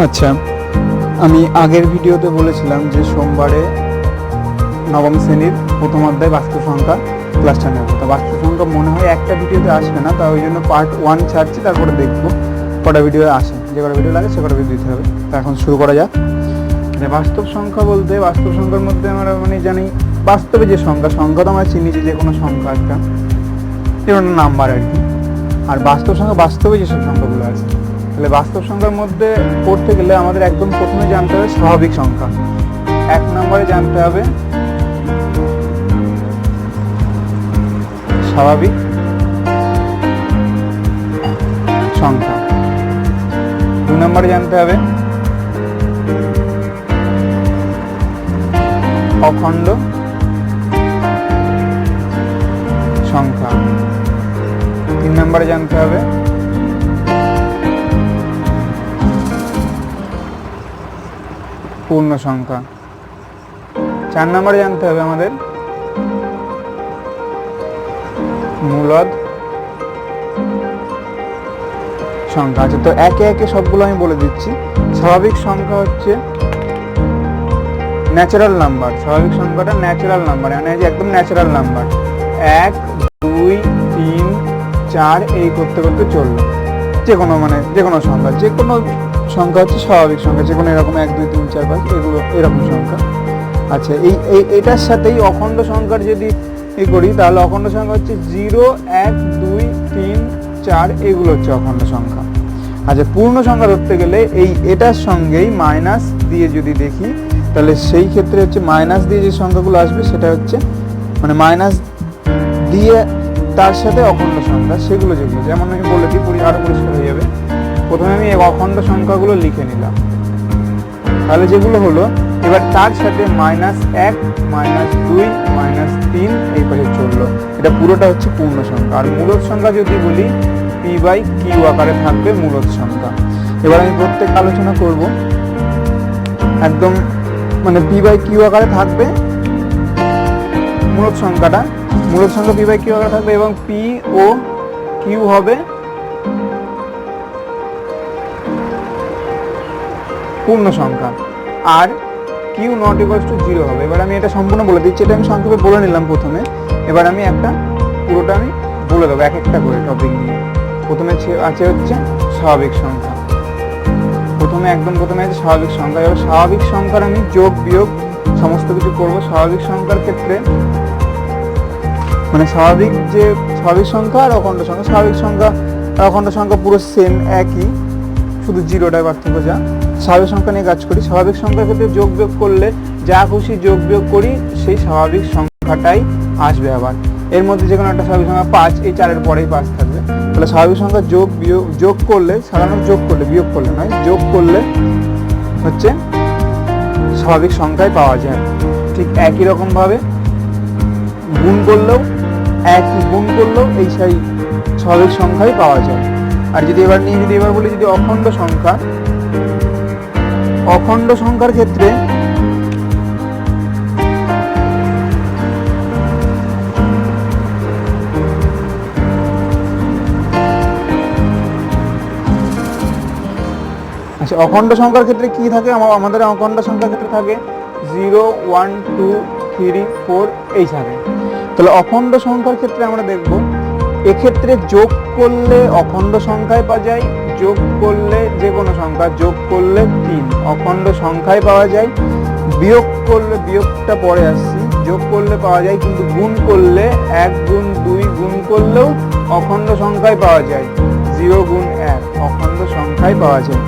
আচ্ছা, আমি আগের ভিডিওতে বলেছিলাম যে সোমবারে নবম শ্রেণীর প্রথম অধ্যায় বাস্তব সংখ্যা ক্লাসটা নেব। তো বাস্তব সংখ্যা মনে হয় একটা ভিডিওতে আসবে না, তা ওই জন্য পার্ট 1 ছাড়ছি, তারপরে দেখবো কটা ভিডিও আসে, যে কটা ভিডিও লাগে সে কটা ভিডিও দিতে হবে। তো এখন শুরু করা যাক। বাস্তব সংখ্যা বলতে বাস্তব সংখ্যার মধ্যে আমরা জানি বাস্তবে যে সংখ্যা তো আমরা চিনি যে কোনো সংখ্যা একটা যেমন নাম্বার আর কি। আর বাস্তব সংখ্যা বাস্তবে যেসব সংখ্যাগুলো আছে, তাহলে বাস্তব সংখ্যার মধ্যে পড়তে গেলে আমাদের একদম প্রথমে জানতে হবে স্বাভাবিক সংখ্যা। 1 নম্বরে জানতে হবে স্বাভাবিক সংখ্যা। 2 নম্বরে জানতে হবে অখণ্ড সংখ্যা। 3 নম্বরে জানতে হবে পূর্ণ সংখ্যা। 4 নম্বরে জানতে হবে আমাদের মূলদ সংখ্যা। আচ্ছা, তো একে একে সবগুলো আমি বলে দিচ্ছি। স্বাভাবিক সংখ্যা হচ্ছে ন্যাচারাল নাম্বার। স্বাভাবিক সংখ্যাটা ন্যাচারাল নাম্বার, মানে যে একদম ন্যাচারাল নাম্বার। 1 2 3 4 এই করতে করতে চললো। যে কোনো সংখ্যা হচ্ছে স্বাভাবিক সংখ্যা, যে কোনো এরকম 1 2 3 4 5 এগুলো এরকম সংখ্যা। আচ্ছা, এটার সাথেই অখণ্ড সংখ্যার যদি করি, তাহলে অখণ্ড সংখ্যা হচ্ছে 0 1 2 3 4 এগুলো হচ্ছে অখণ্ড সংখ্যা। আচ্ছা, পূর্ণ সংখ্যা ধরতে গেলে এটার সঙ্গেই মাইনাস দিয়ে যদি দেখি, তাহলে সেই ক্ষেত্রে হচ্ছে মাইনাস দিয়ে যে সংখ্যাগুলো আসবে সেটা হচ্ছে মাইনাস দিয়ে তার সাথে অখণ্ড সংখ্যা, সেগুলো যেগুলো যেমন আমি বলে দিই, আরো পরিষ্কার হয়ে যাবে। প্রথমে আমি এই অখণ্ড সংখ্যাগুলো লিখে নিলাম, তাহলে যেগুলো হলো এবার তার সাথে -1 -2 -3 এই পাশে চললো। এটা পুরোটা হচ্ছে পূর্ণ সংখ্যা। আর মূলদ সংখ্যা যদি বলি, p/q আকারে থাকবে মূলদ সংখ্যা। এবার আমি প্রত্যেক আলোচনা করব, একদম p/q আকারে থাকবে মূলদ সংখ্যাটা। মূলদ সংখ্যা p/q আকারে থাকবে এবং p ও q হবে পূর্ণ সংখ্যা, আর q not equals to 0 হবে। এবার আমি এটা সম্পূর্ণ বলে দিচ্ছি, এটা আমি সংক্ষেপে বলে নিলাম প্রথমে। এবার আমি পুরোটা আমি বলে দেবো এক একটা করে টপিক নিয়ে। প্রথমে আছে হচ্ছে স্বাভাবিক সংখ্যা। প্রথমে আছে স্বাভাবিক সংখ্যা। এবার স্বাভাবিক সংখ্যার আমি যোগ বিয়োগ সমস্ত কিছু করবো। স্বাভাবিক সংখ্যার ক্ষেত্রে স্বাভাবিক সংখ্যা আর অখণ্ড সংখ্যা, স্বাভাবিক সংখ্যা আর অখণ্ড সংখ্যা পুরো সেম একই, শুধু 0টায় পার্থক্য। যা স্বাভাবিক সংখ্যা নিয়ে কাজ করি, স্বাভাবিক সংখ্যার ক্ষেত্রে যোগ বিয়োগ করলে যা খুশি যোগ বিয়োগ করি সেই স্বাভাবিক সংখ্যাটাই আসবে। আবার এর মধ্যে যে কোনো একটা স্বাভাবিক সংখ্যা 5, এই 4-এর পরেই 5 থাকবে। তাহলে স্বাভাবিক সংখ্যা যোগ করলে, সাধারণত যোগ করলে, বিয়োগ করলে নয়, যোগ করলে হচ্ছে স্বাভাবিক সংখ্যাই পাওয়া যায়। ঠিক একই রকম ভাবে গুণ করলেও এই সেই স্বাভাবিক সংখ্যাই পাওয়া যায়। আর যদি এবার বলি যদি অখণ্ড সংখ্যার ক্ষেত্রে আচ্ছা, অখণ্ড সংখ্যার ক্ষেত্রে কি থাকে? আমাদের অখণ্ড সংখ্যার ক্ষেত্রে থাকে 0 1 2 3 4 এই থাকে। তাহলে অখণ্ড সংখ্যার ক্ষেত্রে আমরা দেখব, এক্ষেত্রে যোগ করলে অখণ্ড সংখ্যায় পাওয়া যায়, যোগ করলে যে কোনো সংখ্যা যোগ করলে 3 অখণ্ড সংখ্যায় পাওয়া যায়, বিয়োগ করলে, বিয়োগটা পরে আসছি, যোগ করলে পাওয়া যায়, কিন্তু গুণ করলে 1 গুণ 2 গুণ করলেও অখণ্ড সংখ্যায় পাওয়া যায়। 0 গুণ 1 অখণ্ড সংখ্যায় পাওয়া যায়,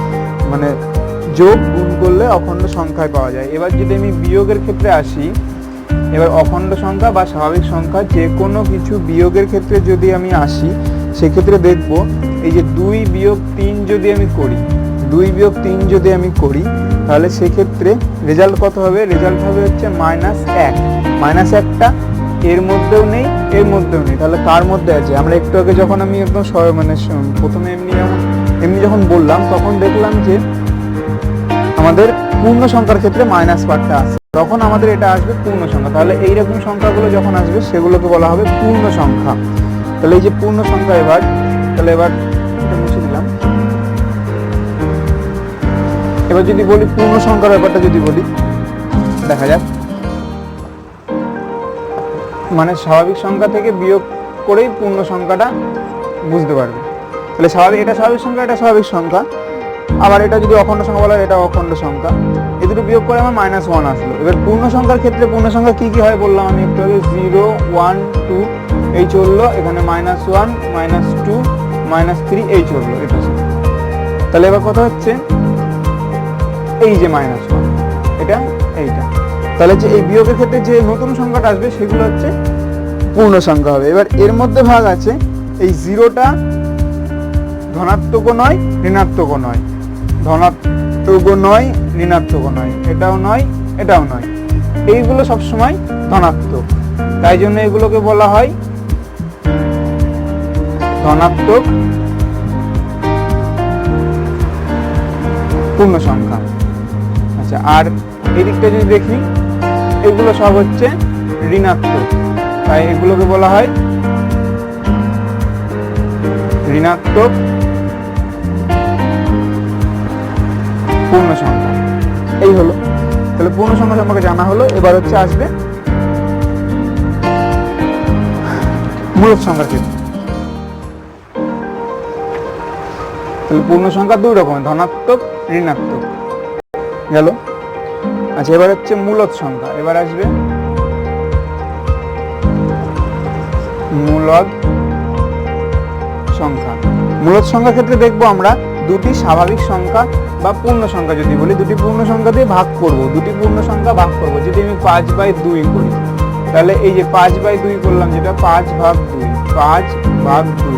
যোগ গুণ করলে অখণ্ড সংখ্যায় পাওয়া যায়। এবার যদি আমি বিয়োগের ক্ষেত্রে আসি, এবার অখণ্ড সংখ্যা বা স্বাভাবিক সংখ্যা যে কোনো কিছু বিয়োগের ক্ষেত্রে যদি আমি আসি, সেক্ষেত্রে দেখব এই যে 2 বিয়োগ 3 যদি আমি করি, তাহলে সেক্ষেত্রে রেজাল্ট কত হবে? রেজাল্ট হবে হচ্ছে -1। -1টা এর মধ্যেও নেই, তাহলে কার মধ্যে আছে? আমরা একটু আগে যখন আমি একদম প্রথমে এমনি যখন বললাম, তখন দেখলাম যে আমাদের পূর্ণ সংখ্যার ক্ষেত্রে মাইনাস পার্টটা আসে, তখন আমাদের এটা আসবে পূর্ণ সংখ্যা। তাহলে এইরকম সংখ্যাগুলো যখন আসবে সেগুলোকে বলা হবে পূর্ণ সংখ্যা। তাহলে এই যে পূর্ণ সংখ্যা, এবার এটা মুছে দিলাম। এবার যদি বলি পূর্ণ সংখ্যার ব্যাপারটা যদি বলি, দেখা যাক, মানে স্বাভাবিক সংখ্যা থেকে বিয়োগ করেই পূর্ণ সংখ্যাটা বুঝতে পারবে। তাহলে এটা স্বাভাবিক সংখ্যা, এটা স্বাভাবিক সংখ্যা, আবার এটা যদি অখণ্ড সংখ্যা বলা হয় এটা অখণ্ড সংখ্যা, এই দুটো বিয়োগ করে আমার -1 আসলো। এবার পূর্ণ সংখ্যার ক্ষেত্রে পূর্ণ সংখ্যা কি কি হয় বললাম আমি একটু আগে, 0 1 2 এই চললো, এখানে -1 -2 -3 এই চললো, এটা। তাহলে এবার কথা হচ্ছে এই যে -1 এটা এইটা, তাহলে যে এই বিয়োগের ক্ষেত্রে যে নতুন সংখ্যাটা আসবে সেগুলো হচ্ছে পূর্ণ সংখ্যা হবে। এবার এর মধ্যে ভাগ আছে, এই 0টা ধনাত্মকও নয় ঋণাত্মকও নয়, ধনাত্মকও নয় ঋণাত্মকও নয়, এটাও নয় এটাও নয়, এইগুলো সবসময় ধনাত্মক, তাই জন্য এগুলোকে বলা হয় ধনাত্মক পূর্ণ সংখ্যা। আচ্ছা, আর এই দিকটা যদি দেখি এগুলো সব হচ্ছে ঋণাত্মক, তাই এগুলোকে বলা হয় ঋণাত্মক পূর্ণ সংখ্যা। এই হলো, তাহলে পূর্ণ সংখ্যা সম্পর্কে জানা হলো। এবার হচ্ছে আসবে মূলদ সংখ্যার ক্ষেত্রে। তাহলে পূর্ণ সংখ্যা দুই রকম, ধনাত্মক ঋণাত্মক গেল। আচ্ছা, এবার হচ্ছে মূলদ সংখ্যা। এবার আসবে মূলদ সংখ্যা। মূলদ সংখ্যার ক্ষেত্রে দেখবো আমরা দুটি স্বাভাবিক সংখ্যা বা পূর্ণ সংখ্যা যদি বলি, দুটি পূর্ণ সংখ্যা দিয়ে ভাগ করব, দুটি পূর্ণ সংখ্যা ভাগ করব। যদি আমি 5/2 করি, তাহলে এই যে 5/2 করলাম, যেটা 5/2, 5/2,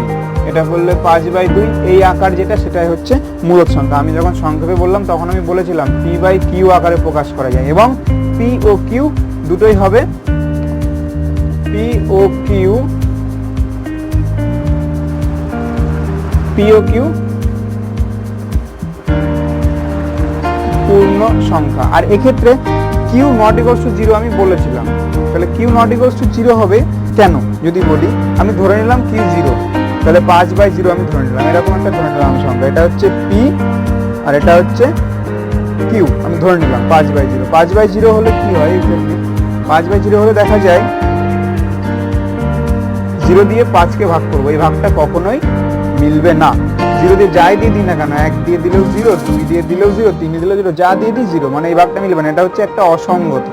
এটা করলে 5/2, এই আকার যেটা সেটাই হচ্ছে মূলদ সংখ্যা। আমি যখন সংক্ষেপে বললাম তখন আমি বলেছিলাম p/q আকারে প্রকাশ করা যায়, এবং p ও q দুটোই হবে p ও q পূর্ণ সংখ্যা। আর এক্ষেত্রে q ≠ 0 আমি বলেছিলাম, তাহলে q ≠ 0 হবে কেন যদি বলি, আমি ধরে নিলাম q 0, তাহলে 5/0 আমি ধরে নিলাম, এরকম একটা ধরে নিলাম সংখ্যা, এটা হচ্ছে p আর এটা হচ্ছে q, আমি ধরে নিলাম 5/0। 5/0 হলে কি হয়, 5/0 হলে দেখা যায় 0 দিয়ে 5কে ভাগ করবো, এই ভাগটা কখনোই মিলবে না। 0 দিয়ে যাই দিয়ে দিই না কেন, 1 দিয়ে দিলেও 0, 2 দিয়ে দিলেও 0, 3 দিয়ে দিলেও 0, যা দিয়ে দিই 0, মানে এই ভাগটা মিলবে না, এটা হচ্ছে একটা অসঙ্গত।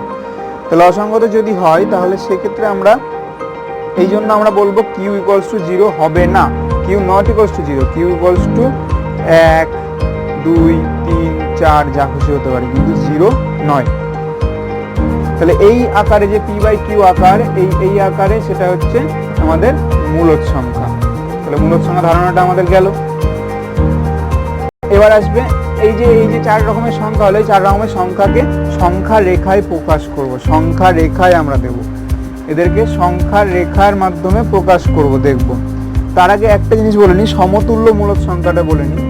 তাহলে অসঙ্গত যদি হয় তাহলে সেক্ষেত্রে আমরা এই জন্য আমরা বলবো q = 0 হবে না, q ≠ 0, q = 1 2 3 4 যা খুশি হতে পারে, কিন্তু 0 নয়। তাহলে এই আকারে যে p/q আকার, এই আকারে সেটা হচ্ছে আমাদের মূলদ সংখ্যা। তাহলে মূলদ সংখ্যা ধারণাটা আমাদের গেল। এবার আসবে এই যে 4 রকমের সংখ্যা হলো, এই 4 রকমের সংখ্যাকে সংখ্যা রেখায় প্রকাশ করব, সংখ্যা রেখায় আমরা দেব, এদেরকে সংখ্যা রেখার মাধ্যমে প্রকাশ করব, দেখব। তার আগে একটা জিনিস বলে নিই, সমতুল্য মূলদ সংখ্যাটা বলে নিই।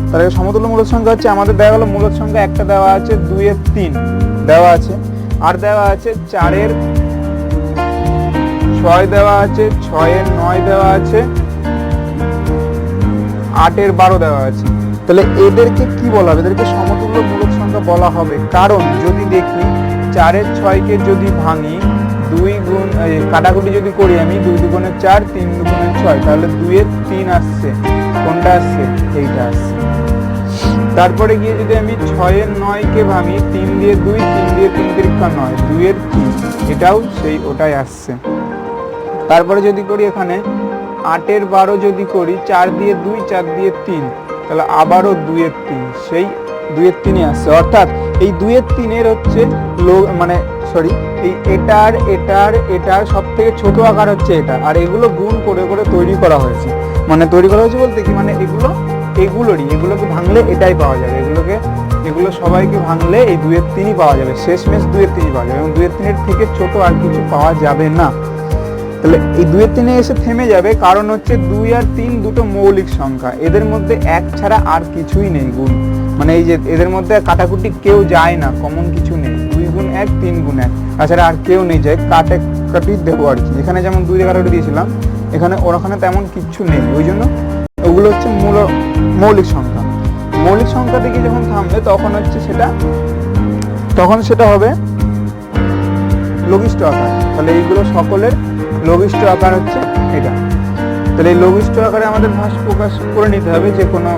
তার আগে সমতুল্য মূলদ সংখ্যা হচ্ছে আমাদের দেওয়া হলো মূলদ সংখ্যা, একটা দেওয়া আছে 2 এর 3 দেওয়া আছে, আর দেওয়া আছে 4 এর 6 দেওয়া আছে, 6 এর 9 দেওয়া আছে, 8 এর 12 দেওয়া আছে। তাহলে এদেরকে কি বলা হবে, এদেরকে সমতুল্য মূলদ সংখ্যা বলা হবে। কারণ যদি দেখি 4 এর 6কে যদি ভাঙি, 2 গুণ কাটাকুটি যদি করি আমি, 2 দুগুণে 4, 3 দুগুণে 6, তাহলে 2 এর 3 আসছে, কোনটা আসছে, এইটা আসছে। তারপরে গিয়ে যদি আমি 6 এর 9কে ভাঙি, 3 দিয়ে 2, 3 দিয়ে 3 তিরিক্ষা 9, 2 এর 3, এটাও সেই ওটাই আসছে। তারপরে যদি করি এখানে 8 এর 12 যদি করি, 4 দিয়ে 2, 4 দিয়ে 3, তাহলে আবারও 2 এর 3, সেই 2 এর 3ই আসছে। অর্থাৎ এই 2 এর 3-এর হচ্ছে এই এটার সব থেকে ছোট আকার হচ্ছে এটা, আর এগুলো গুণ করে করে তৈরি করা হয়েছে। মানে তৈরি করা হয়েছে বলতে কি, মানে এগুলোকে ভাঙলে এটাই পাওয়া যাবে, এগুলো সবাইকে ভাঙলে এই 2 এর 3ই পাওয়া যাবে, শেষমেশ 2 এর 3ই পাওয়া যাবে, এবং 2 এর 3-এর থেকে ছোট আর কিছু পাওয়া যাবে না। তাহলে এই 2 এর 3-এ এসে থেমে যাবে, কারণ হচ্ছে 2 আর 3 দুটো মৌলিক সংখ্যা, এদের মধ্যে 1 ছাড়া আর কিছুই নেই গুণ, মানে এই যে এদের মধ্যে কাটাকুটি কেউ যায় না, কমন কিছু নেই, 2 গুণ 1, 3 গুণ 1, তাছাড়া আর কেউ নেই যায় কাটাকাটি দেবো আর কি। এখানে যেমন 2 দিয়ে কাটাকুটি দিয়েছিলাম, ওখানে তেমন কিচ্ছু নেই, ওই জন্য ওগুলো হচ্ছে মৌলিক সংখ্যা। মৌলিক সংখ্যা থেকে যখন থামবে তখন হচ্ছে সেটা হবে লঘিষ্ঠ আকার। তাহলে এইগুলো সকলের লঘিষ্ঠ আকার হচ্ছে এটা। তাহলে এই লঘিষ্ঠ আকারে আমাদের ভাঁজ প্রকাশ করে নিতে হবে, যে কোনো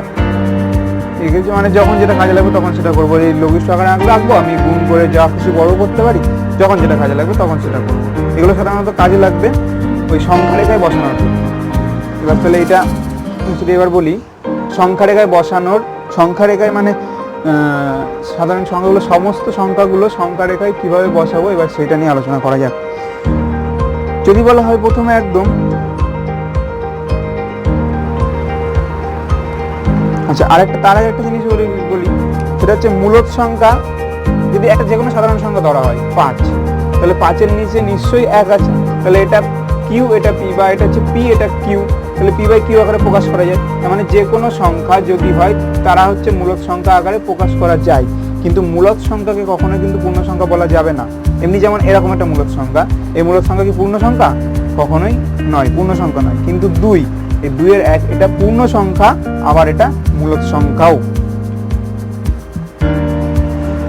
মানে যখন যেটা কাজে লাগবে তখন সেটা করবো। এই লঘিষ্ঠ আকারে রাখবো, আমি গুণ করে যা খুশি বড় করতে পারি, যখন যেটা কাজে লাগবে তখন সেটা করবো। এগুলো সাধারণত কাজে লাগবে ওই সংখ্যা রেখায় বসানোর। এবার তাহলে এটা যদি এবার বলি সংখ্যা রেখায় বসানোর, সংখ্যা রেখায় মানে সাধারণ সংখ্যাগুলো, সমস্ত সংখ্যাগুলো সংখ্যা রেখায় কীভাবে বসাবো এবার সেটা নিয়ে আলোচনা করা যাক। যদি বলা হয় প্রথমে একদম, আচ্ছা তার আগে একটা জিনিস বলি, সেটা হচ্ছে মূলদ সংখ্যা যদি একটা যে কোনো সাধারণ সংখ্যা ধরা হয় 5, তাহলে 5-এর নিচে নিশ্চয়ই 1 আছে। তাহলে এটা কিউ, এটা পি, বা এটা হচ্ছে পি, এটা কিউ, তাহলে পি বাই কিউ আকারে প্রকাশ করা যায়। তার মানে যে কোনো সংখ্যা যদি হয় তারা হচ্ছে মূলদ সংখ্যা আকারে প্রকাশ করা যায়, কিন্তু মূলদ সংখ্যাকে কখনো কিন্তু পূর্ণ সংখ্যা বলা যাবে না। এমনি যেমন এরকম একটা মূলদ সংখ্যা, এই মূলদ সংখ্যা কি পূর্ণ সংখ্যা? কখনোই নয়, পূর্ণ সংখ্যা নয়। কিন্তু 2, এই 2-এর 1 এটা পূর্ণ সংখ্যা, আবার এটা মূলদ সংখ্যাও।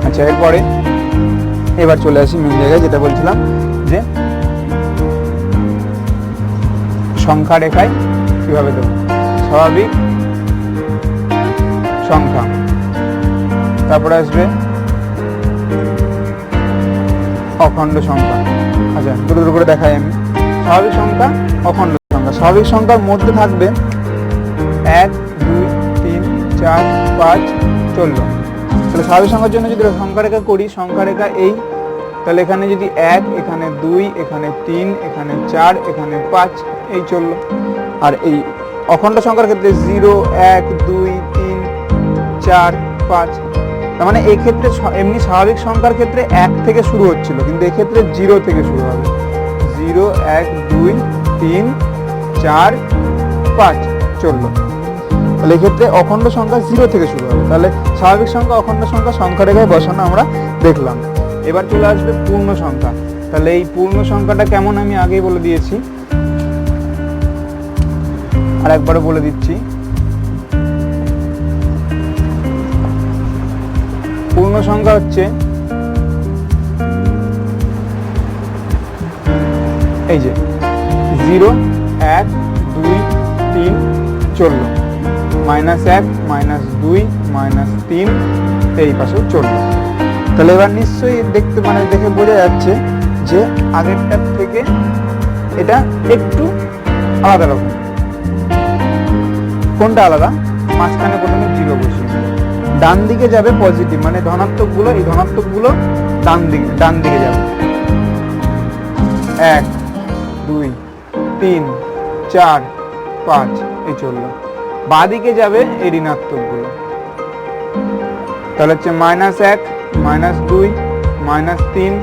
আচ্ছা এরপরে এবার চলে আসি মেন জায়গায়, যেটা বলছিলাম যে সংখ্যা রেখায় কিভাবে দেবো। স্বাভাবিক সংখ্যা, তারপরে আসবে অখণ্ড সংখ্যা। আচ্ছা দুটো করে দেখাই আমি। স্বাভাবিক সংখ্যা, অখণ্ড সংখ্যা। স্বাভাবিক সংখ্যার মধ্যে থাকবে 1, 2, 3, 4, 5, 16। তাহলে স্বাভাবিক সংখ্যার জন্য যদি সংখ্যা রেখা করি, সংখ্যা রেখা এই, তাহলে এখানে যদি 1, এখানে 2, এখানে 3, এখানে 4, এখানে 5, এই 14। আর এই অখণ্ড সংখ্যার ক্ষেত্রে 0, 1, 2, 3, 4, 5। তার মানে এই ক্ষেত্রে এমনি স্বাভাবিক সংখ্যার ক্ষেত্রে 1 থেকে শুরু হচ্ছিল, কিন্তু এই ক্ষেত্রে 0 থেকে শুরু হবে। 0, 1, 2, 3, 4, 5, 14। তাহলে এক্ষেত্রে অখণ্ড সংখ্যা 0 থেকে শুরু হবে। তাহলে স্বাভাবিক সংখ্যা, অখণ্ড সংখ্যা সংখ্যা রেখায় বসানো আমরা দেখলাম। এবার চলে আসবে পূর্ণ সংখ্যা। তাহলে এই পূর্ণ সংখ্যাটা কেমন আমি আগেই বলে দিয়েছি, আর একবারও বলে দিচ্ছি। পূর্ণ সংখ্যা হচ্ছে এই যে 0, 1, 2, 3, 14, -1, -2, -3, এই পাশেও 14। তাহলে এবার নিশ্চয়ই দেখে বোঝা যাচ্ছে যে আগেরটার থেকে এটা একটু আলাদা রকম। কোনটা আলাদা? মাঝখানে প্রথমে 0 বসিয়ে ডান দিকে যাবে পজিটিভ, মানে ধনাত্মক গুলো, এই ধনাত্মক গুলো ডান দিকে যাবে। 1, 2, 3, 4, 5, এই চললো। বাঁ দিকে যাবে এই ঋণাত্মক গুলো, তাহলে হচ্ছে -1, -2, -3,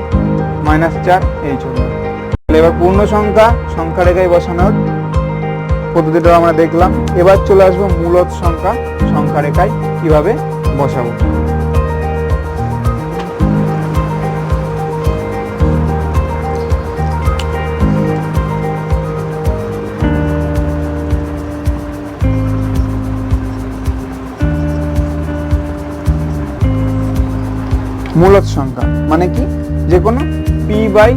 -4, এই চললো। এবার পূর্ণ সংখ্যা সংখ্যা রেখায় বসানোর পদ্ধতিটা আমরা দেখলাম। এবার চলে আসবো মূলদ সংখ্যা সংখ্যা রেখায় কিভাবে বসাবো। মূলদ সংখ্যা মানে কি, যে কোনো পি বাই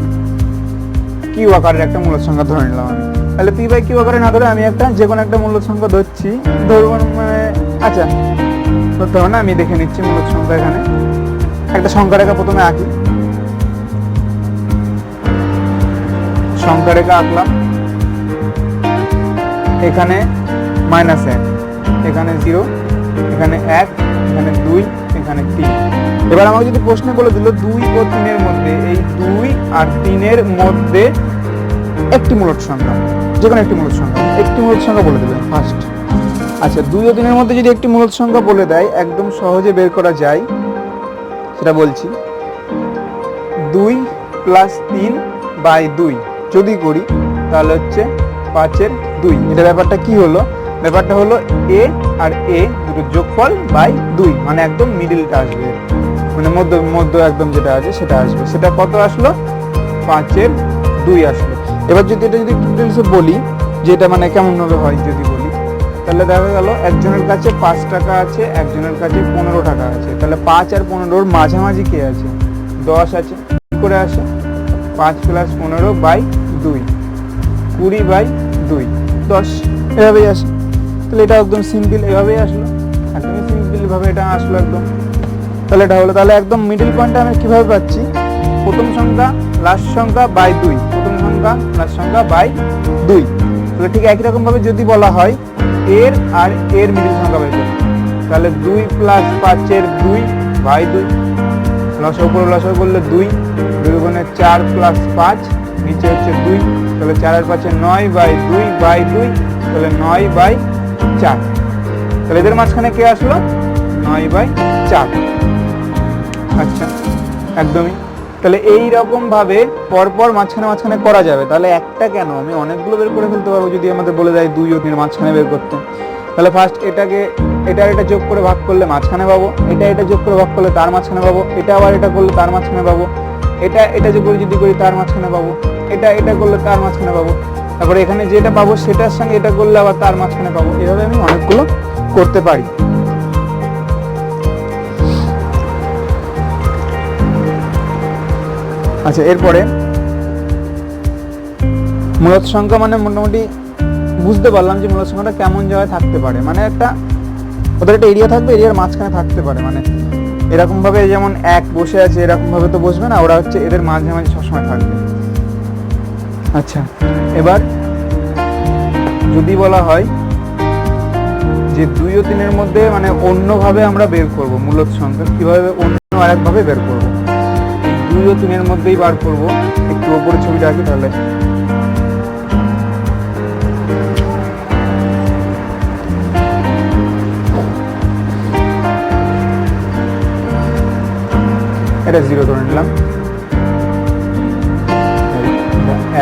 কিউ আকারের একটা মূলদ সংখ্যা ধরে নিলাম আমি। তাহলে পি বাই কিউ আকারে না ধরে আমি একটা যে কোনো একটা মূলদ সংখ্যা ধরছি, ধরবো মানে আচ্ছা ধরতে হবে না, আমি দেখে নিচ্ছি মূলদ সংখ্যা। এখানে একটা সংখ্যা রেখা প্রথমে আঁকি, সংখ্যা রেখা আঁকলাম। এখানে -1, এখানে 0, এখানে 1, এখানে 2, এখানে 3। এবার আমাকে যদি প্রশ্ন বলে দিল 2 ও 3 এর মধ্যে, এই 2 আর 3 এর মধ্যে একটি মূলদ সংখ্যা, যে কোনো একটি মূলদ সংখ্যা, একটি মূলদ সংখ্যা বলে দেবেন ফার্স্ট। আচ্ছা 2 ও 3 এর মধ্যে যদি একটি মূলদ সংখ্যা বলে দেয়, একদম সহজে বের করা যায়, সেটা বলছি। 2 + 3/2 যদি করি তাহলে হচ্ছে 5-এর 2। এটা ব্যাপারটা কি হলো? ব্যাপারটা হলো a আর a দুটো যোগফল বাই 2, মানে একদম মিডিলটা আসবে, মানে মধ্য একদম যেটা আছে সেটা আসবে। সেটা কত আসলো? 5-এর 2 আসলো। এবার যদি এটা যদি ডিটেইলসে বলি যে এটা মানে কেমন ভাবে হয় যদি বলি, তাহলে দেখা গেল একজনের কাছে 5 টাকা আছে, একজনের কাছে 15 টাকা আছে, তাহলে 5 আর 15-র মাঝামাঝি কে আছে? 10 আছে। কি করে আসে? 5 + 15/2, 20/2, 10, এভাবেই আসে। তাহলে এটা একদম সিম্পল, এভাবেই আসলো, একদমই সিম্পল ভাবে এটা আসলো একদম। তাহলে এটা হলো, তাহলে একদম মিডল পয়েন্টটা আমি কিভাবে পাচ্ছি? প্রথম সংখ্যা লাস্ট সংখ্যা বাই 2, প্রথম সংখ্যা লাস্ট সংখ্যা বাই 2। তাহলে ঠিক একই রকম ভাবে যদি বলা হয় এর আর এর মিডল সংখ্যা বের করতে, তাহলে 2 + 5-এর 2/2, লসাগু করে লসাগু করলে 2, 2 গুণে 4 + 5, নিচে হচ্ছে 2, তাহলে 4 আর 5-এ 9/2/2, তাহলে 9/4। তাহলে এদের মাঝখানে কে আসলো? 9/4। আচ্ছা, একদমই। তাহলে এই রকম ভাবে পরপর মাঝখানে মাঝখানে করা যাবে। তাহলে একটা কেন, আমি অনেকগুলো বের করে ফেলতে পারবো যদি আমাদের বলে দেয় 2 ও 3 মাঝখানে বের করতে। তাহলে ফার্স্ট এটাকে এটা যোগ করে ভাগ করলে মাঝখানে পাবো, এটা যোগ করে ভাগ করলে তার মাঝখানে পাবো, এটা আবার এটা করলে তার মাঝখানে পাবো, এটা যোগ করে যদি করি তার মাঝখানে পাবো, এটা করলে তার মাঝখানে পাবো, তারপরে এখানে যেটা পাবো সেটার সঙ্গে এটা করলে আবার তার মাঝখানে পাবো। এভাবে আমি অনেকগুলো করতে পারি। আচ্ছা, এরপরে মূলত সংখ্যা মানে মোটামুটি বুঝতে পারলাম যে মূলত সংখ্যাটা কেমন জায়গায় থাকতে পারে। মানে একটা ওদের একটা এরিয়া থাকবে, এরিয়ার মাঝখানে থাকতে পারে। মানে এরকম ভাবে যেমন 1 বসে আছে এরকম ভাবে তো বসবে না, ওরা হচ্ছে এদের মাঝে মাঝে সবসময় থাকবে। আচ্ছা, এবার যদি বলা হয় যে 2 ও 3-এর মধ্যে মানে অন্যভাবে আমরা বের করব মূলত সংখ্যা, কিভাবে অন্য আরেকভাবে বের করব? 2 ও 3-এর মধ্যেই বার করব। একটু উপরে ছবিটা আঁকি, তাহলে এটা 0 ধরে নিলাম।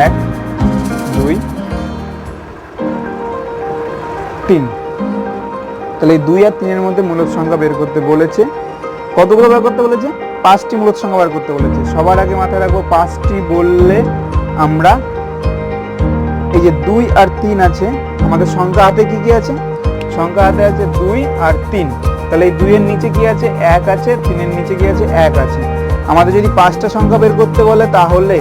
1 2 3। তাহলে এই 2 আর 3-এর মধ্যে মূলত সংখ্যা বের করতে বলেছে। কতগুলো বের করতে বলেছে? 5টি মূলত সংখ্যা বের করতে বলেছে। সবার আগে মাথায় রাখবো 5টি বললে আমরা এই যে 2 আর 3 আছে, আমাদের সংখ্যা হাতে কি কি আছে? সংখ্যা হাতে আছে 2 আর 3। তাহলে এই 2 এর নিচে কি আছে? 1 আছে, 3 এর নিচে কি আছে? 1 আছে। আমাদের যদি 5টা সংখ্যা বের করতে বলে তাহলে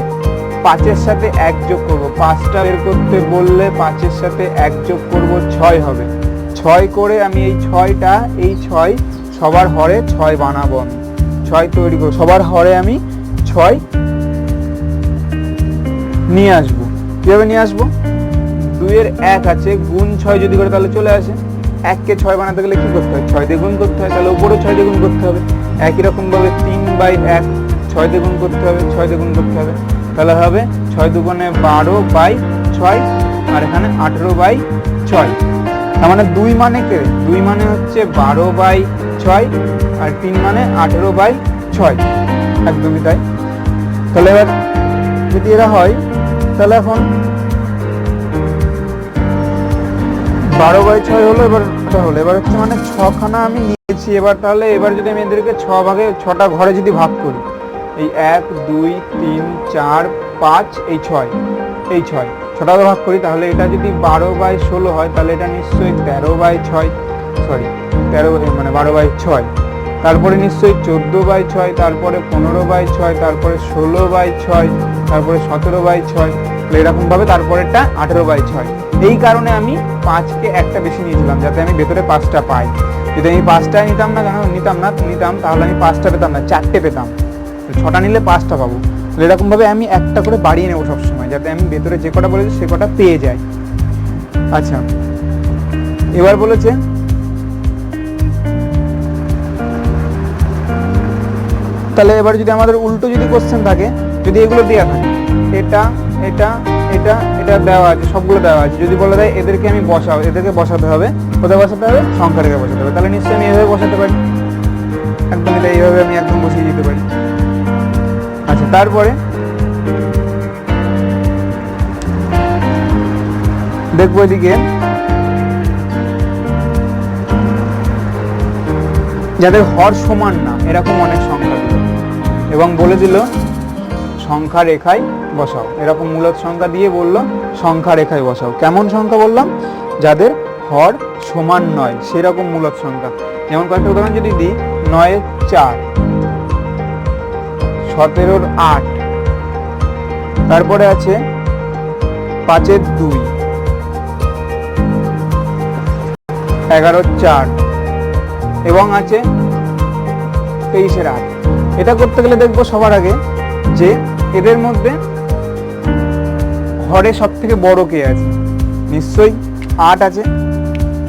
5-এর সাথে 1 যোগ করব। 5টা বের করতে বললে 5-এর সাথে 1 যোগ করব, 6 হবে। 6 করে আমি এই 6টা, এই 6 সবার হরে 6 বানাবো। আমি 6 তৈরি করব, সবার হরে আমি 6 নিয়ে আসবো। কিভাবে নিয়ে আসবো? 2 এর 1 আছে, গুণ 6 যদি করে তাহলে চলে আসে। 1 কে 6 বানাতে গেলে কি করতে হয়? 6 দিয়ে গুণ করতে হয়, তাহলে উপরে 6 দিয়ে গুণ করতে হবে। একই রকম ভাবে 3/1, 6 দিয়ে গুণ করতে হবে, 6 দিয়ে গুণ করতে হবে, তাহলে হবে 6 দুগুণে 12/6, আর এখানে 18/6। তার মানে 2 মানে কে? 2 মানে হচ্ছে 12/6, আর 3 মানে 18/6। একদমই তাই। তাহলে এবার যদি এরা হয় তাহলে এখন 12/6 হলো। এবার এটা হলো, এবার হচ্ছে মানে 6খানা আমি নিয়েছি। এবার তাহলে এবার যদি আমি এদেরকে 6 ভাগে 6টা ঘরে যদি ভাগ করি, এই 1 2 3 4 5 এই 6, এই 6টা ভাগ করি, তাহলে এটা যদি 12/16 হয় তাহলে এটা নিশ্চয়ই 13/6, সরি 13 মানে 12/6। তারপরে নিশ্চয়ই 14/6, তারপরে 15/6, তারপরে 16/6, তারপরে 17/6। এরকম ভাবে তারপরেরটা 18/6। এই কারণে আমি 5কে একটা বেশি নিয়েছিলাম, যাতে আমি ভেতরে 5টা পাই। যদি আমি 5টা নিতাম না, নিতাম তাহলে আমি 5টা পেতাম না, 4টে পেতাম। 6টা নিলে 5টা পাবো। এরকম ভাবে আমি একটা করে বাড়িয়ে নেবো সবসময়, যাতে আমি ভেতরে যে কটা বলেছি সে কটা পেয়ে যাই। আচ্ছা, এবার বলেছে তাহলে এবার যদি আমাদের উল্টো যদি কোশ্চেন থাকে, যদি এগুলো দেওয়া থাকে, এটা এটা এটা এটা দেওয়া আছে, সবগুলো দেওয়া আছে, যদি বলা যায় এদেরকে আমি বসাও, এদেরকে বসাতে হবে, কোথায় বসাতে হবে? সংখ্যা রেখে বসাতে হবে, তাহলে নিশ্চয়ই আমি এইভাবে বসাতে পারি। একদম এটা এইভাবে আমি একদম বসিয়ে দিতে পারি। আচ্ছা, তারপরে দেখবো এদিকে যাদের হর সমান না এরকম অনেক সংখ্যা দিল, এবং বলে দিল সংখ্যা রেখায় বসাও। এরকম মূলত সংখ্যা দিয়ে বলল সংখ্যা রেখায় বসাও। কেমন সংখ্যা বললাম? যাদের হর সমান নয় সেরকম মূলদ সংখ্যা। যেমন কয়েকটা উদাহরণ যদি দিই, 9-এর 4, 17-র 8, তারপরে আছে 5-এর 2, 11-র 4 এবং আছে 23-এর 8। এটা করতে গেলে দেখবো সবার আগে যে এদের মধ্যে হরে সব থেকে বড় কে আছে। নিশ্চয়ই 8 আছে,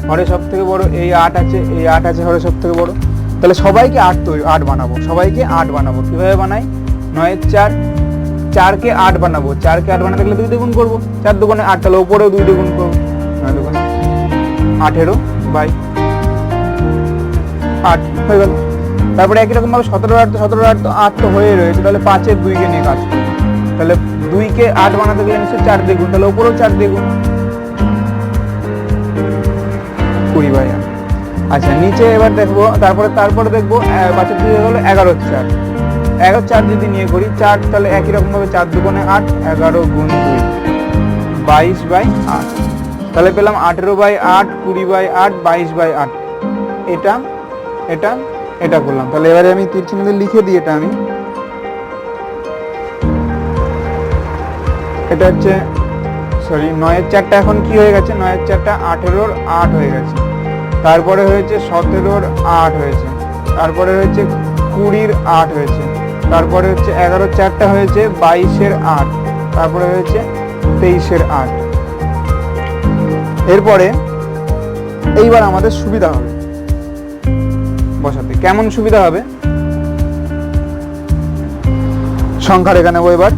হরে সব থেকে বড় এই 8 আছে, এই 8 আছে হরে সব থেকে বড়। তাহলে সবাইকে 8 বানাবো, সবাইকে 8 বানাবো। কিভাবে বানাই? 9-এর 4, 4-কে 8 বানাবো। 4-কে 8 বানাতে গেলে 2 দিয়ে গুণ করবো, 4 দুগুণে 8, তাহলে উপরেও 2 দিয়ে গুণ করবো, 9 দুগুণে 18/8 হয়ে গেল। তারপরে একই রকম ভাবে 17-র 8 তো হয়ে রয়েছে, তাহলে 5-এর 2-কে নিয়ে কাজ করবো। তাহলে 2-কে 8 বানাতে গেলে নিশ্চয়ই 4 দিয়ে গুণ, তাহলে উপরেও 4 দিয়ে গুণ, 20/8। আচ্ছা, নিচে এবার দেখবো, তারপরে দেখবো 5-এর 2 হয়ে গেলো 11-র 4। 11-র 4 যদি নিয়ে করি 4, তাহলে একই রকম ভাবে 4 দুগুণে 8, 11 গুণ 2, 22/8। তাহলে পেলাম 18/8, 20/8, 22/8। এটা করলাম। তাহলে এবারে আমি তীর চিহ্ন দিয়ে লিখে দিই এটা। এটা হচ্ছে 9-এর 4টা এখন কি হয়ে গেছে? 9-এর 4টা 18-র 8 হয়ে গেছে, তারপরে হয়েছে 17-র 8 হয়েছে, তারপরে হয়েছে 20-র 8 হয়েছে, তারপরে হচ্ছে 11-র 4টা হয়েছে 22-এর 8, তারপরে হয়েছে 23-এর 8। এরপরে এইবার আমাদের সুবিধা হবে বসাতে। কেমন সুবিধা হবে? সংখ্যা রেখা নেবো এবার।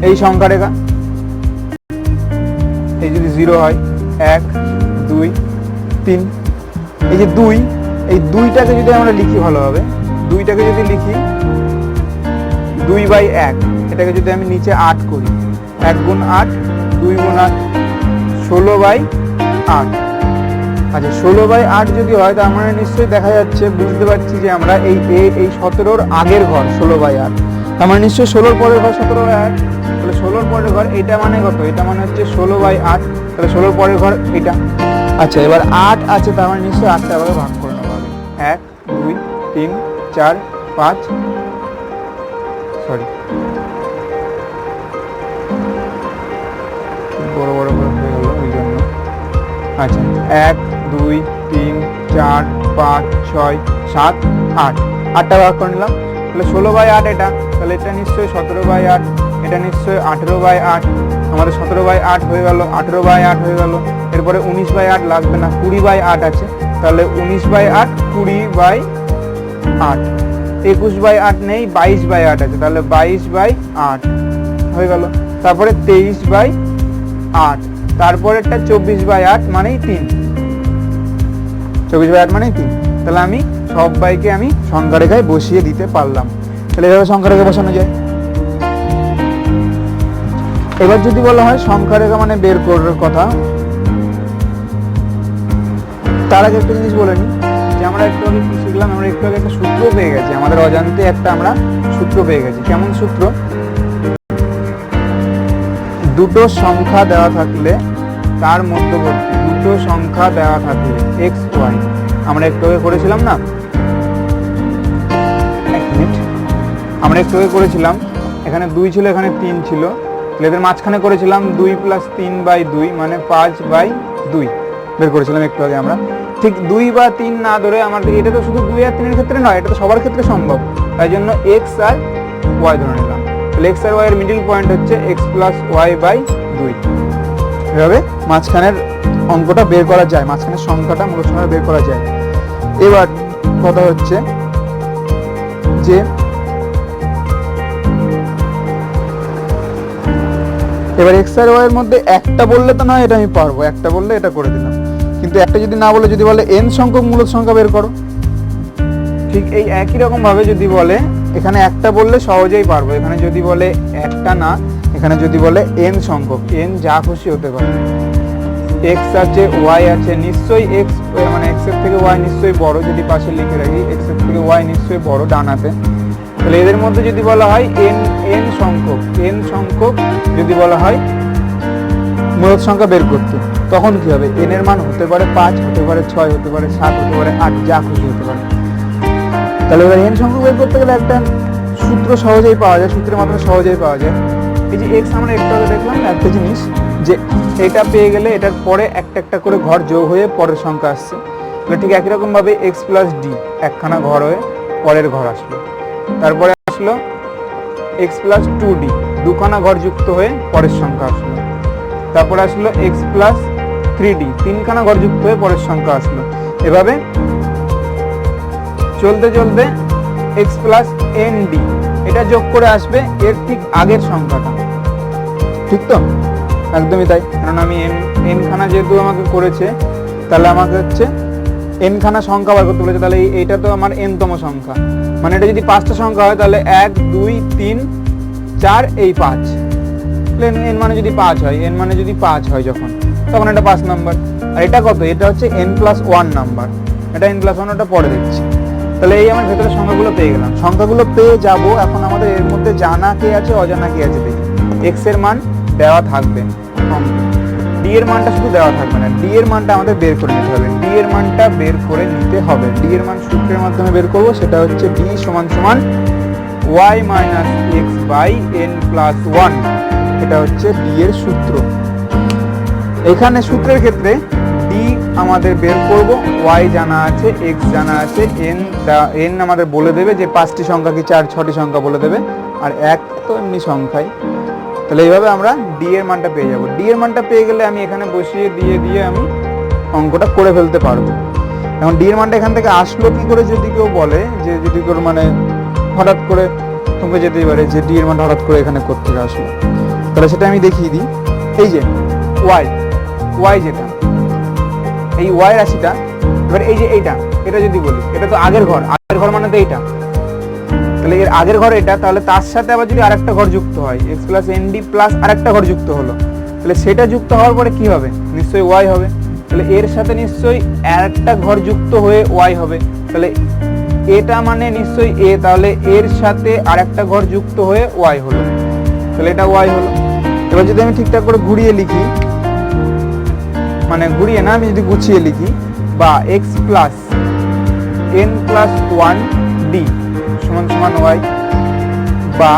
এই সংখ্যা রেখা, এই যদি 0 হয়, 1, 2, 3, এই যে 2, এই 2টাকে যদি আমরা লিখি ভালোভাবে, 2টাকে যদি লিখি 2/1, এটাকে যদি আমি নিচে 8 করি, 1 গুণ 8, 2 গুণ 8, 16/8। আচ্ছা, 16/8 যদি হয় তার মানে নিশ্চয়ই দেখা যাচ্ছে, বুঝতে পারছি যে আমরা এই 17-র আগের ঘর 16/8, তার মানে নিশ্চয়ই 16-র পরের ঘর 17/8। তাহলে 16-র পরের ঘর এটা মানে কত? এটা মানে হচ্ছে 16/8। তাহলে 16-র পরের ঘর এটা। আচ্ছা, এবার 8 আছে, তার মানে নিশ্চয়ই 8টা ভাগে ভাগ করে নেওয়া হবে। 1, 2, 3, 4, 5, বড় বড় করে হয়ে গেল ওই জন্য। আচ্ছা, 1, 2, 3, 4, 5, 6, 7, 8, 8টা ভাগ করে নিলাম। তাহলে 16/8 এটা, তাহলে এটা নিশ্চয়ই 17/8, এটা নিশ্চয়ই 18/8। আমাদের 17/8 হয়ে গেল, 18/8 হয়ে গেল। এরপরে 19/8 লাগবে না, 20/8 আছে, তাহলে 19/8, 20/8। 21/8 নেই, 22/8 আছে, তাহলে 22/8 হয়ে গেল। তারপরে 23/8, তারপরেরটা 24/8 মানেই 3, 24/8 মানেই 3। তাহলে আমি সবাইকে আমি সংখ্যা রেখায় বসিয়ে দিতে পারলাম। তাহলে এভাবে সংখ্যা রেখা বসানো যায়। এবার যদি বলা হয় সংখ্যা রেখা মানে বের করার কথা, তার আগে একটা জিনিস বলে নিই যে আমরা একটু আগে কি শিখলাম? আমরা একটু আগে একটা সূত্র পেয়ে গেছি, আমাদের অজান্তে একটা আমরা সূত্র পেয়ে গেছি। কেমন সূত্র? দুটো সংখ্যা দেওয়া থাকলে তার মধ্যবর্তী দুটো সংখ্যা দেওয়া থাকলে x, y, আমরা একটু আগে করেছিলাম না? এক মিনিট, আমরা একটু আগে করেছিলাম, এখানে 2 ছিল, এখানে 3 ছিল, এদের মাঝখানে করেছিলাম 2 + 3/2 মানে 5/2 বের করেছিলাম একটু আগে আমরা। ঠিক 2 বা 3 না ধরে আমাদের, এটা তো শুধু 2 আর 3 এর ক্ষেত্রে নয়, এটা তো সবার ক্ষেত্রে সম্ভব, তাই জন্য x আর y ধরে নিলাম। তাহলে x আর y এর মিডল পয়েন্ট হচ্ছে x + y/2। এভাবে মাঝখানের অঙ্কটা বের করা যায়, মাঝখানের সংখ্যাটা মূল সংখ্যা বের করা যায়। এবার কথা হচ্ছে যে এবার x আর y এর মধ্যে একটা বললে তো নয়, এটা আমি পারবো, একটা বললে এটা করে দিলাম। কিন্তু একটা যদি না বলে, যদি বলে n সংখ্যক মূলদ সংখ্যা বের করো, ঠিক এই একই রকম ভাবে যদি বলে, এখানে একটা বললে সহজেই পারবো। এখানে যদি বলে একটা না, এখানে যদি বলে n সংখ্যক, n যা খুশি হতে পারে, x আছে, y আছে, নিশ্চয়ই x মানে x এর থেকে y নিশ্চয়ই বড়, যদি পাশে লিখে রাখি x এর থেকে y নিশ্চয়ই বড় ডান হাতে। তাহলে এদের মধ্যে যদি বলা হয় n সংখ্যক যদি বলা হয় মূলদ সংখ্যা বের করতে, তখন কি হবে, n এর মান হতে পারে 5, হতে পারে 6, হতে পারে 7, হতে পারে 8, যা খুশি হতে পারে। তাহলে এবার n সংখ্যা বের করতে গেলে একটা সূত্র সহজেই পাওয়া যায়, সূত্রের মাধ্যমে সহজেই পাওয়া যায়। এই যে x আমরা একটু আগে দেখলাম একটা জিনিস, যে এটা পেয়ে গেলে এটার পরে একটা একটা করে ঘর যোগ হয়ে পরের সংখ্যা আসছে, তাহলে ঠিক একই রকম ভাবে x প্লাস ডি একখানা ঘর হয়ে পরের ঘর আসলো, তারপরে আসলো x প্লাস 2d দুখানা ঘর যুক্ত হয়ে পরের সংখ্যা আসলো, তারপরে আসলো x প্লাস 3d তিনখানা ঘর যুক্ত হয়ে পরের সংখ্যা আসলো। এভাবে চলতে চলতে x প্লাস nd এটা যোগ করে আসবে এর ঠিক আগের সংখ্যাটা, ঠিক তো? একদমই তাই, কারণ আমি n খানা যেহেতু আমাকে করেছে, তাহলে আমাকে হচ্ছে n খানা সংখ্যা বার করতে বলেছে, তাহলে এইটা তো আমার n তম সংখ্যা, মানে এটা যদি 5টা সংখ্যা হয় তাহলে 1 2 3 4 এই 5, তাহলে n মানে যদি 5 হয়, n মানে যদি 5 হয় যখন, তখন এটা 5 নাম্বার। আর এটা কত, এটা হচ্ছে n প্লাস 1 নাম্বার, এটা n প্লাস 1 ওটা পরে দেখছি। তাহলে এই আমার ভেতরে সংখ্যাগুলো পেয়ে গেলাম, সংখ্যাগুলো পেয়ে যাব। এখন আমাদের এর মধ্যে জানা কে আছে অজানা কে আছে দেখি। x এর মান দেওয়া থাকবে, d এর মানটা শুধু দেওয়া থাকবে না, d এর মানটা আমাদের বের করে নিতে হবে, d এর মানটা বের করে নিতে হবে। d এর মান সূত্রের মাধ্যমে বের করব, সেটা হচ্ছে d সমান সমান y minus x by n plus 1, এটা হচ্ছে d এর সূত্র। এখানে সূত্রের ক্ষেত্রে d আমাদের বের করব, y জানা আছে, x জানা আছে, n আমাদের বলে দেবে যে 5টি সংখ্যা কি 4 6টি সংখ্যা বলে দেবে, আর 1 তো এমনি সংখ্যাই। তাহলে এইভাবে আমরা d এর মানটা পেয়ে যাব। d এর মানটা পেয়ে গেলে আমি এখানে বসিয়ে দিয়ে আমি অঙ্কটা করে ফেলতে পারবো। এখন d এর মানটা এখান থেকে আসলো কি করে, যদি কেউ বলে যে যদি কেউ মানে হঠাৎ করে তোমাকে যেতেই পারে যে d এর মানটা হঠাৎ করে এখানে কোথা থেকে আসলো, তাহলে সেটা আমি দেখিয়ে দিই। এই যে y যেটা, এই y রাশিটা, এবার এই যে এটা যদি বলি, এটা তো আগের ঘর মানে তো এইটা, তাহলে এর আগের ঘর এটা, তাহলে তার সাথে আবার যদি আরেকটা ঘর যুক্ত হয় x প্লাস nd প্লাস আরেকটা ঘর যুক্ত হলো, তাহলে সেটা যুক্ত হওয়ার পরে কি হবে, নিশ্চয়ই y হবে। তাহলে এর সাথে নিশ্চয়ই আরেকটা ঘর যুক্ত হয়ে y হবে, তাহলে এটা মানে নিশ্চয়ই a, তাহলে এর সাথে আরেকটা ঘর যুক্ত হয়ে y হলো, তাহলে এটা y হলো। এবার যদি আমি ঠিকঠাক করে ঘুরিয়ে লিখি, মানে ঘুরিয়ে না, আমি যদি গুছিয়ে লিখি, বা x plus n plus 1d সমান সমান y, বা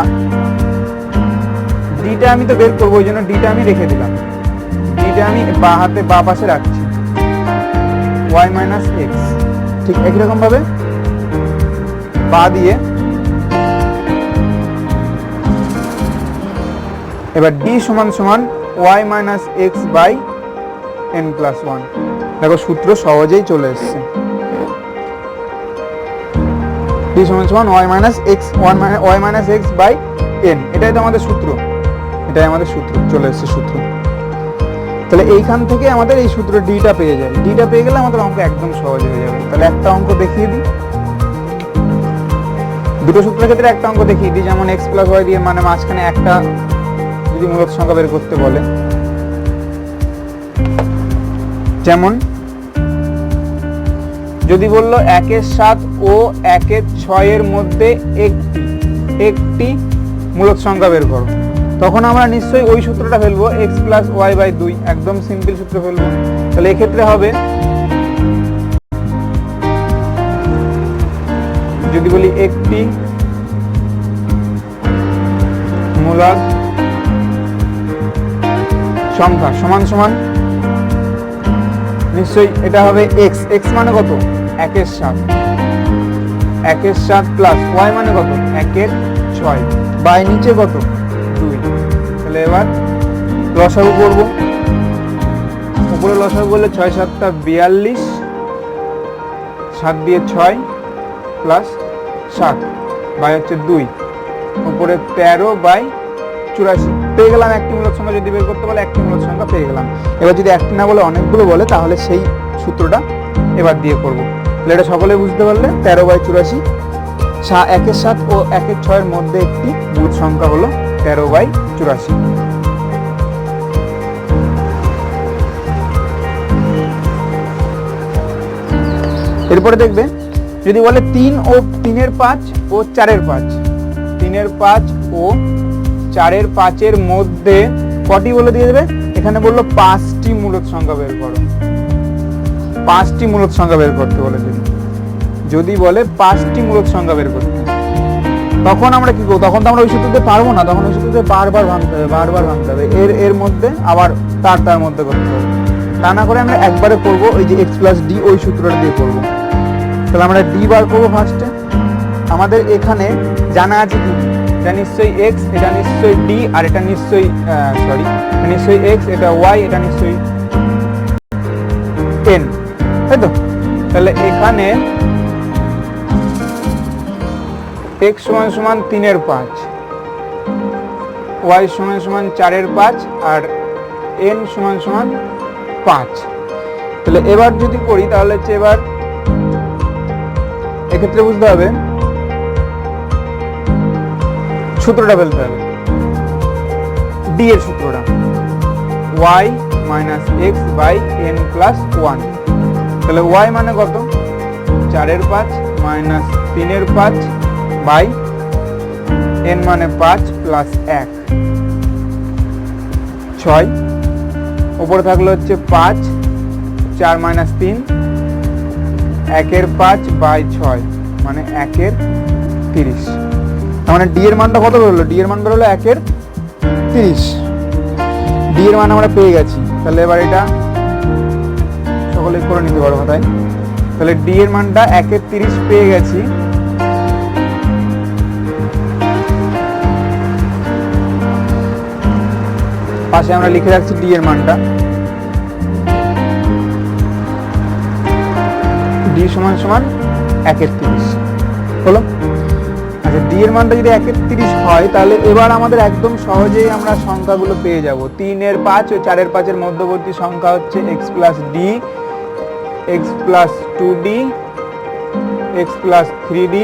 ডিটা আমি তো বের করবো, ওই জন্য ডিটা আমি রেখে দিলাম, ডিটা আমি বা পাশে রাখছি, y মাইনাস x, ঠিক একই রকম ভাবে বা দিয়ে এবার d সমান সমান y minus x by n plus 1। দেখো সূত্র সহজেই চলে এসছে, d সমান সমান y minus x by n, এটাই তো আমাদের সূত্র, চলে এসছে সূত্র। তাহলে এইখান থেকে আমাদের এই সূত্র ডিটা পেয়ে যায়, ডিটা পেয়ে গেলে আমাদের অঙ্ক একদম সহজ হয়ে যাবে। তাহলে একটা অঙ্ক দেখিয়ে দিই, দুটো সূত্রের ক্ষেত্রে একটা অঙ্ক দেখিয়ে দিই, যেমন x প্লাস y দিয়ে মানে মাঝখানে একটা যদি মূলদ সংখ্যা বের করতে বলে, যেমন যদি বললো 1-7 ও 1-6 মধ্যে একটি মূলদ সংখ্যা বের করো, তখন আমরা নিশ্চয়ই ওই সূত্রটা ফেলবো, x প্লাস y বাই 2, একদম সিম্পল সূত্র ফেলবো। তাহলে এক্ষেত্রে হবে, যদি বলি একটি মূলদ সংখ্যা সমান সমান, নিশ্চয়ই এটা হবে x মানে কত, 1-7 প্লাস y মানে কত, 1-6, বাই নিচে কত, 2। তাহলে এবার লসাগু করব, উপরে লসাগু করলে 6-7 42, 7 দিয়ে 6 প্লাস 7 বাই হচ্ছে 2, উপরে 13/84 পেয়ে গেলাম। একটি মূলদ সংখ্যা যদি বের করতে বলে একটি মূলদ সংখ্যা পেয়ে গেলাম। এবার যদি একটি না বলে অনেকগুলো বলে, তাহলে সেই সূত্রটা এবার দিয়ে করব। তাহলে এটা সকলে বুঝতে পারলে, 13/84, 1-7 ও 1-6 মধ্যে একটি মূল সংখ্যা হলো 13/84। এরপরে দেখবে যদি বলে 3 ও 3-5 ও 4-5, 3-5 ও 4-5 মধ্যে কটি বলে দিয়ে দেবে, এখানে বললো 5টি মূলদ সংখ্যা বের করো, 5টি মূলদ সংখ্যা বের করতে বলেছে। যদি বলে 5টি মূলদ সংখ্যা বের করতে, তখন আমরা কি করবো? তখন তো আমরা ওই সূত্রতে পারবো না, তখন ওই সূত্রতে বারবার ভাঙতে হবে, বারবার ভাঙতে হবে, এর মধ্যে আবার তার মধ্যে করতে হবে। তা না করে আমরা একবারে করবো ওই যে এক্স প্লাস ডি, ওই সূত্রটা দিয়ে করবো। তাহলে আমরা ডি বার করবো ফার্স্টে। আমাদের এখানে জানা আছে কি, এটা নিশ্চয়ই এক্স, এটা নিশ্চয়ই ডি, আর এটা নিশ্চয়ই এটা নিশ্চয়ই এক্স, এটা ওয়াই, এটা নিশ্চয়ই এন, তাই তো? তাহলে এখানে x সমান সমান 3/5, y সমান সমান 4/5, আর n সমান সমান 5। তাহলে এবার যদি করি তাহলে হচ্ছে এবার এক্ষেত্রে বুঝতে হবে সূত্রটা ফেলতে হবে, ডি এর সূত্রটা, y minus X by N plus 1। তাহলে y মানে কত? 4/5 মাইনাস 3/5 বাই n মানে 5 প্লাস 1, 6। উপরে থাকলো হচ্ছে 5, 4 মাইনাস 3, 1/5 বাই 6 মানে 1/30। তার মানে ডি এর মানটা কত বেরোলো? ডি এর মান বেরোলো 1/30। ডি এর মান আমরা পেয়ে গেছি। তাহলে এবার এটা সকলে করে নিতে পারো কথায়। তাহলে ডি এর মানটা 1/30 পেয়ে গেছি। পাশে আমরা লিখে রাখছি ডি এর মানটা, ডি সমান সমান 1/30 হলো। আচ্ছা, ডি এর মানটা যদি 1/30 হয় তাহলে এবার আমাদের একদম সহজেই আমরা সংখ্যাগুলো পেয়ে যাব। 3/5 ও 4/5 মধ্যবর্তী সংখ্যা হচ্ছে x plus D, x plus 2d, x plus 3d,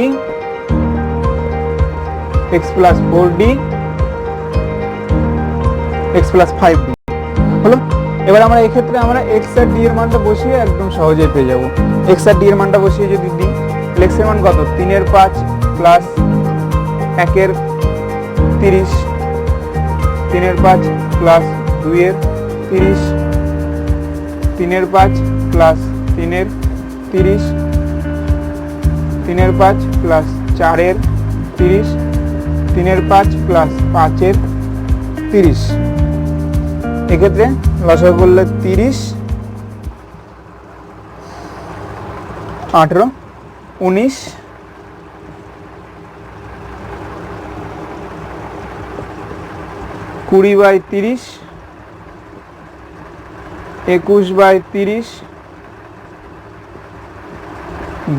x plus 4d, x plus 5d হলো। এবার আমরা এক্ষেত্রে আমরা এক্স আর ডি এর মানটা বসিয়ে একদম সহজেই পেয়ে যাব। এক্স আর ডি এর মানটা বসিয়ে যদি দিই, এক্স এর মান কত? 3/5 plus 1/30, 3/5 plus 2/30, 3/5 plus 3/30, 3/5 plus 4/30, 3/5 plus 5/30। এক্ষেত্রে লসাগু করলে 30, 18, 19, 20/30, 21/30,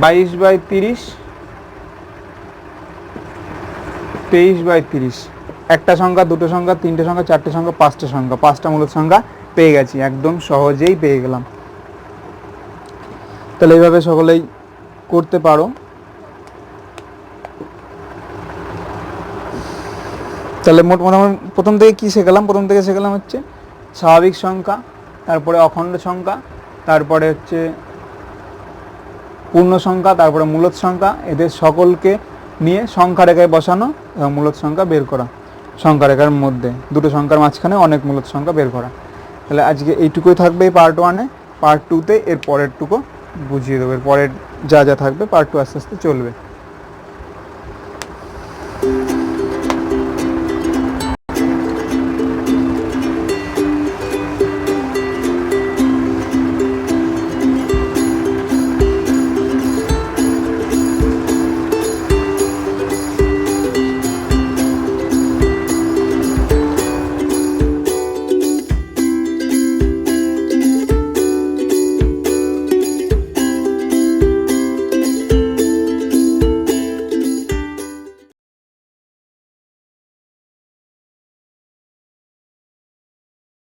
22/30, 23/30। একটা সংখ্যা, দুটো সংখ্যা, তিনটে সংখ্যা, চারটে সংখ্যা, পাঁচটা সংখ্যা, 5টা মূলদ সংখ্যা পেয়ে গেছি, একদম সহজেই পেয়ে গেলাম। তাহলে এইভাবে সকলেই করতে পারো। তাহলে প্রথম থেকে কি শেখালাম? প্রথম থেকে শেখালাম হচ্ছে স্বাভাবিক সংখ্যা, তারপরে অখণ্ড সংখ্যা, তারপরে হচ্ছে পূর্ণ সংখ্যা, তারপরে মূলদ সংখ্যা। এদের সকলকে নিয়ে সংখ্যা রেখায় বসানো এবং মূলদ সংখ্যা বের করা, সংখ্যা রেখার মধ্যে দুটো সংখ্যার মাঝখানে অনেক মূলদ সংখ্যা বের করা। তাহলে আজকে এইটুকুই থাকবে এই পার্ট 1-এ। পার্ট 2-তে এর পরেরটুকু বুঝিয়ে দেবো, এর পরের যা যা থাকবে পার্ট 2 আস্তে আস্তে চলবে।